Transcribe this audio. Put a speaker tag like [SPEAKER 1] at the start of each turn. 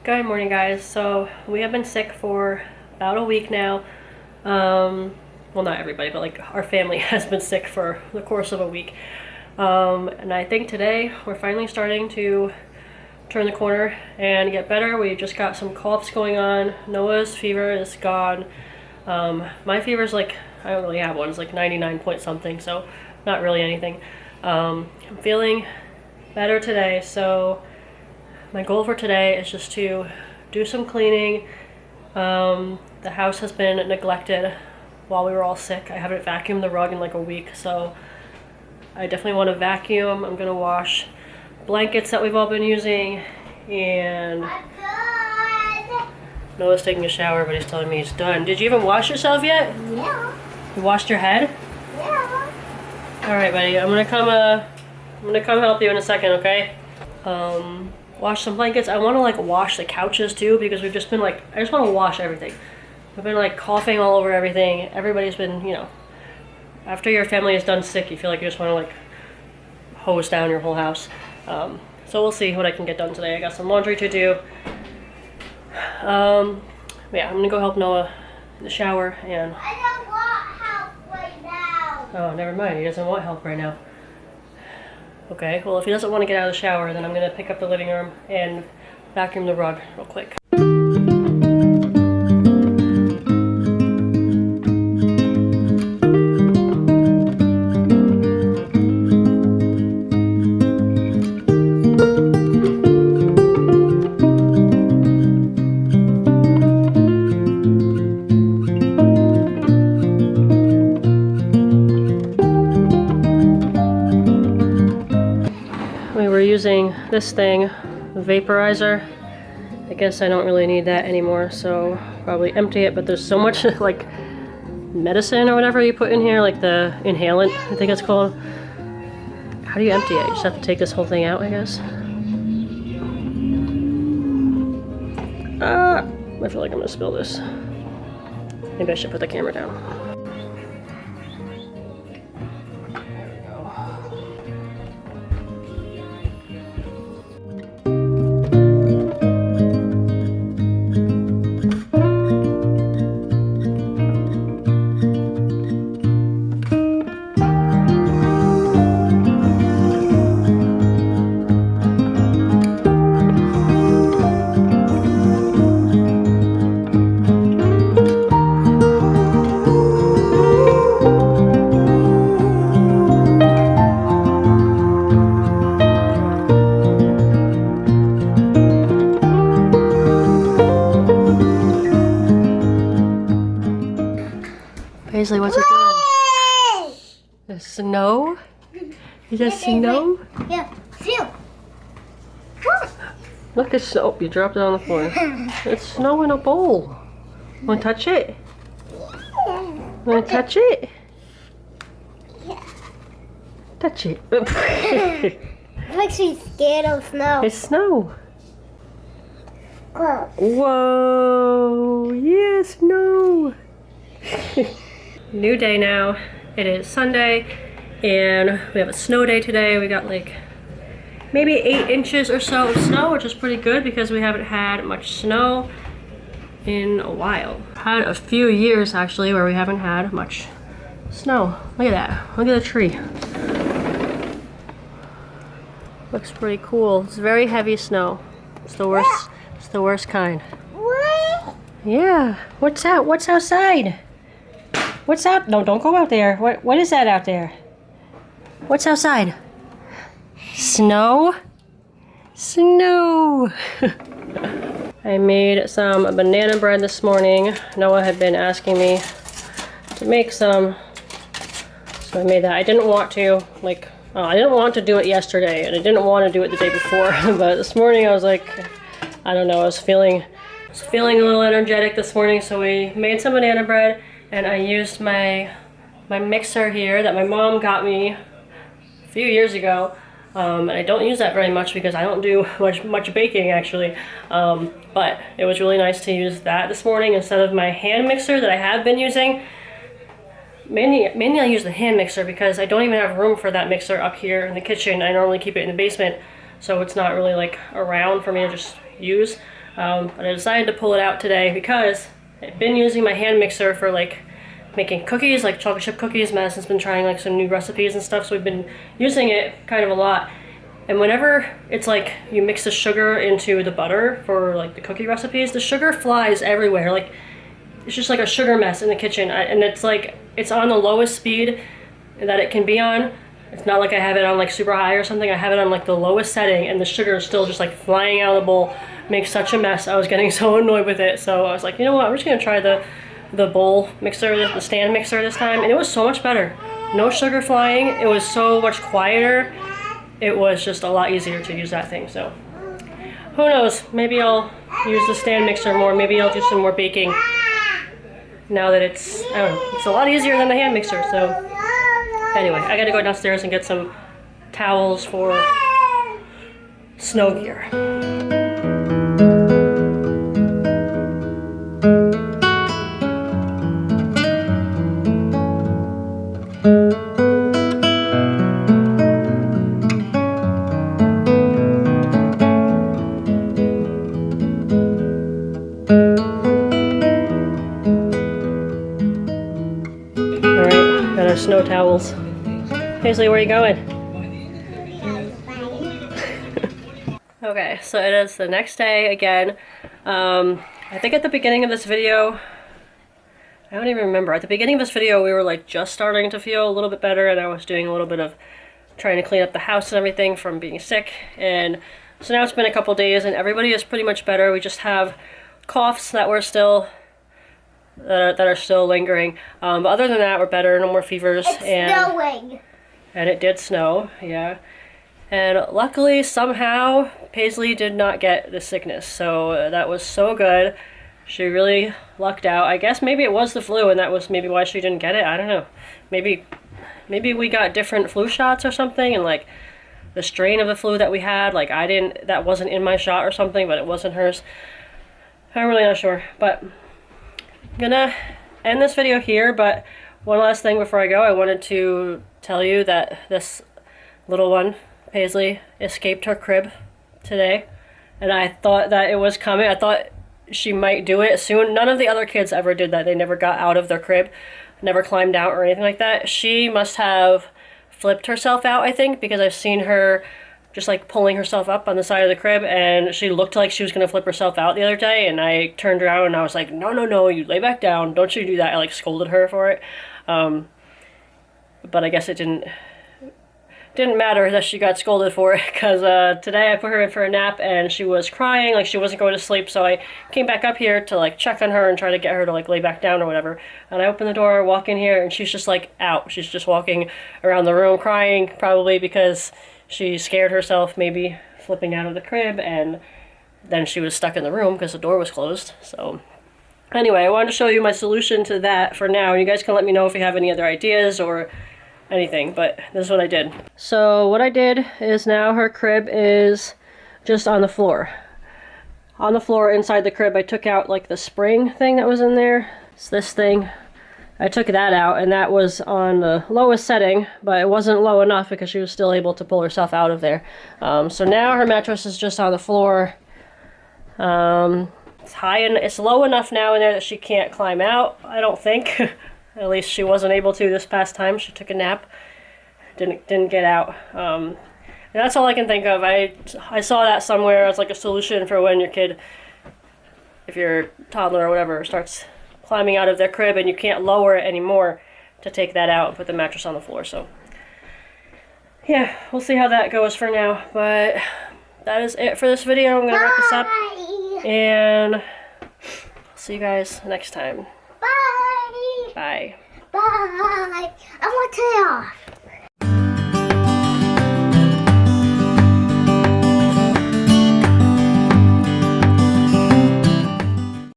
[SPEAKER 1] Good morning, guys. So we have been sick for about a week now. Well, not everybody, but like our family has been sick for the course of a week. And I think today we're finally starting to turn the corner and get better. We just got some coughs going on. Noah's fever is gone. My fever is like, I don't really have one. It's like 99 point something, so not really anything. I'm feeling better today, so my goal for today is just to do some cleaning. The house has been neglected while we were all sick. I haven't vacuumed the rug in like a week, so I definitely want to vacuum. I'm gonna wash blankets that we've all been using, and Noah's taking a shower, but he's telling me he's done. Did you even wash yourself yet?
[SPEAKER 2] Yeah.
[SPEAKER 1] You washed your head?
[SPEAKER 2] Yeah.
[SPEAKER 1] All right, buddy. I'm gonna come help you in a second, okay? Wash some blankets. I want to like wash the couches too, because we've just been like, I just want to wash everything. We've been like coughing all over everything. Everybody's been, you know, after your family is done sick, you feel like you just want to like hose down your whole house. So we'll see what I can get done today. I got some laundry to do. Yeah, I'm gonna go help Noah in the shower and.
[SPEAKER 2] I don't want help right now.
[SPEAKER 1] Oh, never mind. He doesn't want help right now. Okay, well if he doesn't want to get out of the shower, then I'm going to pick up the living room and vacuum the rug real quick. We were using this thing, the vaporizer. I guess I don't really need that anymore, so probably empty it, but there's so much like medicine or whatever you put in here, like the inhalant, I think it's called. How do you empty it? You just have to take this whole thing out, I guess. I feel like I'm gonna spill this. Maybe I should put the camera down. Paisley, what's it doing? The snow? Is that snow?
[SPEAKER 2] Yeah. Feel.
[SPEAKER 1] Look, it's snow. You dropped it on the floor. It's snow in a bowl. Want to touch it? Want to touch it?
[SPEAKER 2] Yeah.
[SPEAKER 1] Touch it.
[SPEAKER 2] It makes me scared of snow.
[SPEAKER 1] It's snow.
[SPEAKER 2] Cool.
[SPEAKER 1] Whoa. Yeah, snow. New day now. It is Sunday, and we have a snow day today. We got like maybe 8 inches or so of snow, which is pretty good because we haven't had much snow in a while. Had a few years actually where we haven't had much snow. Look at that. Look at the tree. Looks pretty cool. It's very heavy snow. It's the worst. It's the worst kind.
[SPEAKER 2] What?
[SPEAKER 1] Yeah. What's out? What's outside? What's out? No, don't go out there. What is that out there? What's outside? Snow? Snow! I made some banana bread this morning. Noah had been asking me to make some, so I made that. I didn't want to, like, I didn't want to do it yesterday, and I didn't want to do it the day before, but this morning I was like, I don't know, I was feeling a little energetic this morning, so we made some banana bread. And I used my mixer here that my mom got me a few years ago. And I don't use that very much because I don't do much baking actually. But it was really nice to use that this morning instead of my hand mixer that I have been using. Mainly I use the hand mixer because I don't even have room for that mixer up here in the kitchen. I normally keep it in the basement, so it's not really like around for me to just use. But I decided to pull it out today because I've been using my hand mixer for like making cookies, like chocolate chip cookies. Madison's been trying like some new recipes and stuff, so we've been using it kind of a lot. And whenever it's like you mix the sugar into the butter for like the cookie recipes, the sugar flies everywhere. Like it's just like a sugar mess in the kitchen. And it's like, it's on the lowest speed that it can be on. It's not like I have it on like super high or something. I have it on like the lowest setting and the sugar is still just like flying out of the bowl. Makes such a mess. I was getting so annoyed with it. So I was like, you know what, I'm just gonna try the bowl mixer, the stand mixer this time. And it was so much better. No sugar flying. It was so much quieter. It was just a lot easier to use that thing. So who knows, maybe I'll use the stand mixer more. Maybe I'll do some more baking now that it's, I don't know, it's a lot easier than the hand mixer. So anyway, I gotta go downstairs and get some towels for snow gear. Alright, got our snow towels. Paisley, where are you going? Okay, so it is the next day again. I think at the beginning of this video, I don't even remember. At the beginning of this video, we were like just starting to feel a little bit better, and I was doing a little bit of trying to clean up the house and everything from being sick. And so now it's been a couple days, and everybody is pretty much better. We just have coughs that we're still that are still lingering. But other than that, we're better. No more fevers.
[SPEAKER 2] It's snowing.
[SPEAKER 1] And it did snow, yeah. And luckily, somehow, Paisley did not get the sickness. So that was so good. She really lucked out. I guess maybe it was the flu, and that was maybe why she didn't get it. I don't know. Maybe we got different flu shots or something, and like the strain of the flu that we had, like that wasn't in my shot or something, but it wasn't hers. I'm really not sure. But I'm gonna end this video here, but one last thing before I go, I wanted to tell you that this little one, Paisley, escaped her crib today, and I thought that it was coming. I thought she might do it soon. None of the other kids ever did that. They never got out of their crib, never climbed out or anything like that. She must have flipped herself out, I think, because I've seen her just like pulling herself up on the side of the crib, and she looked like she was gonna flip herself out the other day, and I turned around and I was like, no, you lay back down, don't you do that. I like scolded her for it. But I guess it didn't matter that she got scolded for it, because today I put her in for a nap and she was crying, like she wasn't going to sleep, so I came back up here to like check on her and try to get her to like lay back down or whatever. And I open the door, walk in here, and she's just like out. She's just walking around the room crying, probably because she scared herself, maybe flipping out of the crib, and then she was stuck in the room because the door was closed. So anyway, I wanted to show you my solution to that for now, and you guys can let me know if you have any other ideas or anything, but this is what I did. So what I did is now her crib is just on the floor. On the floor inside the crib, I took out like the spring thing that was in there. It's this thing. I took that out, and that was on the lowest setting, but it wasn't low enough because she was still able to pull herself out of there. So now her mattress is just on the floor. It's high and it's low enough now in there that she can't climb out, I don't think. At least she wasn't able to this past time. She took a nap, didn't get out. And that's all I can think of. I saw that somewhere as like a solution for when your kid, if your toddler or whatever, starts climbing out of their crib and you can't lower it anymore, to take that out and put the mattress on the floor. So yeah, we'll see how that goes for now. But that is it for this video. I'm gonna wrap this up, and I'll see you guys next time.
[SPEAKER 2] Bye.
[SPEAKER 1] Bye.
[SPEAKER 2] Bye. I want to take off.